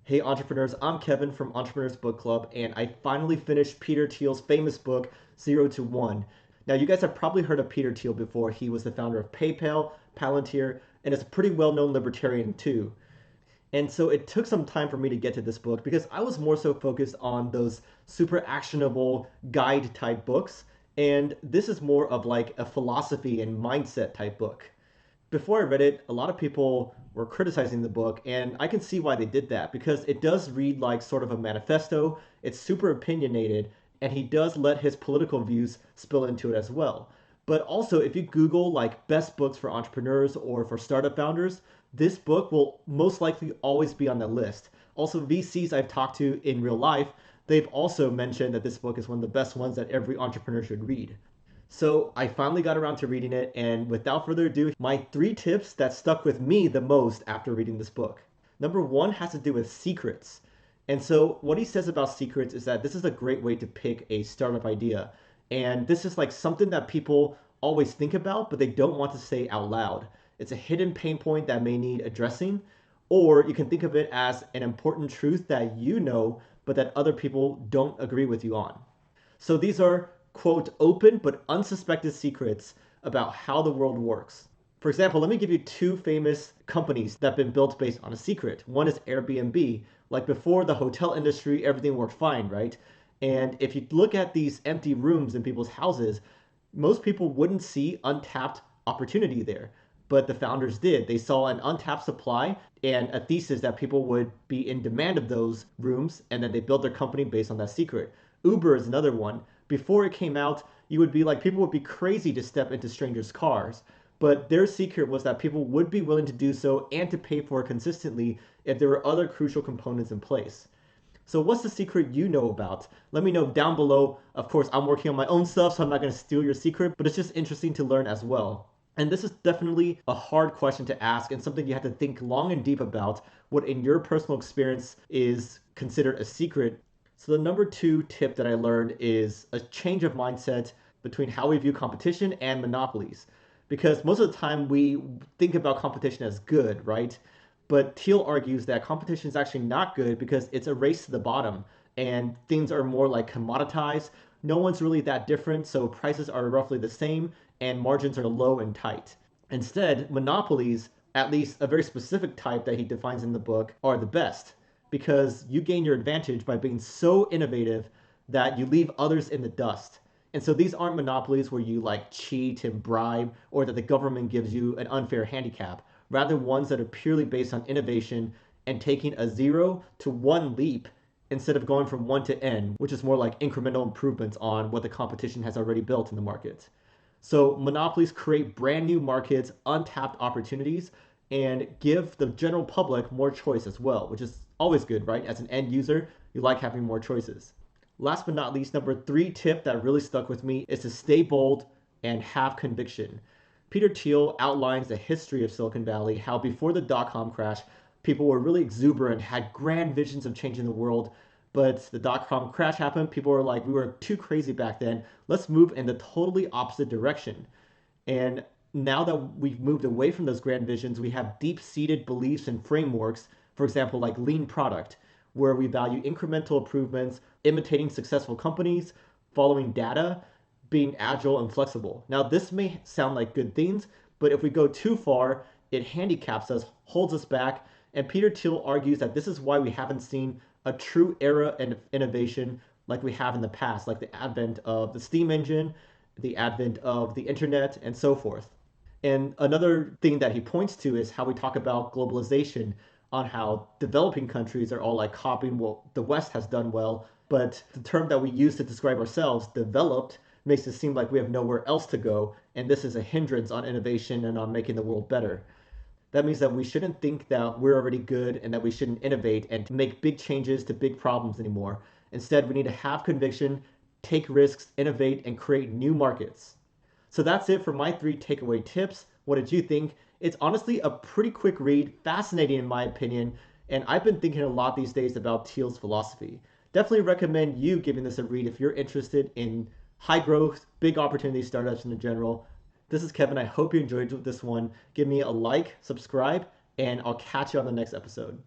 Hey entrepreneurs, I'm Kevin from Entrepreneurs Book Club, and I finally finished Peter Thiel's famous book, Zero to One. Now, you guys have probably heard of Peter Thiel before. He was the founder of PayPal, Palantir, and is a pretty well known libertarian too. And so it took some time for me to get to this book because I was more so focused on those super actionable guide type books. And this is more of like a philosophy and mindset type book. Before I read it, a lot of people were criticizing the book, and I can see why they did that because it does read like sort of a manifesto. It's super opinionated, and he does let his political views spill into it as well. But also, if you Google like best books for entrepreneurs or for startup founders, this book will most likely always be on that list. Also, VCs I've talked to in real life, they've also mentioned that this book is one of the best ones that every entrepreneur should read. So I finally got around to reading it, and without further ado, my three tips that stuck with me the most after reading this book. Number one has to do with secrets. And so what he says about secrets is that this is a great way to pick a startup idea. And this is like something that people always think about, but they don't want to say out loud. It's a hidden pain point that may need addressing, or you can think of it as an important truth that you know, but that other people don't agree with you on. So these are, quote, open but unsuspected secrets about how the world works. For example, let me give you two famous companies that have been built based on a secret. One is Airbnb. Like before the hotel industry, everything worked fine, right? And if you look at these empty rooms in people's houses, most people wouldn't see untapped opportunity there. But the founders did. They saw an untapped supply and a thesis that people would be in demand of those rooms, and then they built their company based on that secret. Uber is another one. Before it came out, you would be like, people would be crazy to step into strangers' cars. But their secret was that people would be willing to do so and to pay for it consistently if there were other crucial components in place. So what's the secret you know about? Let me know down below. Of course, I'm working on my own stuff, so I'm not going to steal your secret, but it's just interesting to learn as well. And this is definitely a hard question to ask and something you have to think long and deep about what in your personal experience is considered a secret. So the number two tip that I learned is a change of mindset between how we view competition and monopolies. Because most of the time we think about competition as good, right? But Thiel argues that competition is actually not good because it's a race to the bottom and things are more like commoditized. No one's really that different, so prices are roughly the same and margins are low and tight. Instead, monopolies, at least a very specific type that he defines in the book, are the best because you gain your advantage by being so innovative that you leave others in the dust. And so these aren't monopolies where you like cheat and bribe or that the government gives you an unfair handicap. Rather, ones that are purely based on innovation and taking a 0 to 1 leap instead of going from 1 to n, which is more like incremental improvements on what the competition has already built in the market. So monopolies create brand new markets, untapped opportunities, and give the general public more choice as well, which is always good, right? As an end user, you like having more choices. Last but not least, number three tip that really stuck with me is to stay bold and have conviction. Peter Thiel outlines the history of Silicon Valley, how before the dot-com crash, people were really exuberant, had grand visions of changing the world. But the dot-com crash happened. People were like, we were too crazy back then. Let's move in the totally opposite direction. And now that we've moved away from those grand visions, we have deep-seated beliefs and frameworks, for example, like lean product, where we value incremental improvements, imitating successful companies, following data, being agile and flexible. Now, this may sound like good things, but if we go too far, it handicaps us, holds us back, and Peter Thiel argues that this is why we haven't seen a true era of innovation like we have in the past, like the advent of the steam engine, the advent of the internet, and so forth. And another thing that he points to is how we talk about globalization, on how developing countries are all like copying what the West has done well, but the term that we use to describe ourselves, developed, makes it seem like we have nowhere else to go, and this is a hindrance on innovation and on making the world better. That means that we shouldn't think that we're already good and that we shouldn't innovate and make big changes to big problems anymore. Instead, we need to have conviction, take risks, innovate, and create new markets. So that's it for my three takeaway tips. What did you think? It's honestly a pretty quick read, fascinating in my opinion, and I've been thinking a lot these days about Thiel's philosophy. Definitely recommend you giving this a read if you're interested in high growth, big opportunity startups in general. This is Kevin. I hope you enjoyed this one. Give me a like, subscribe, and I'll catch you on the next episode.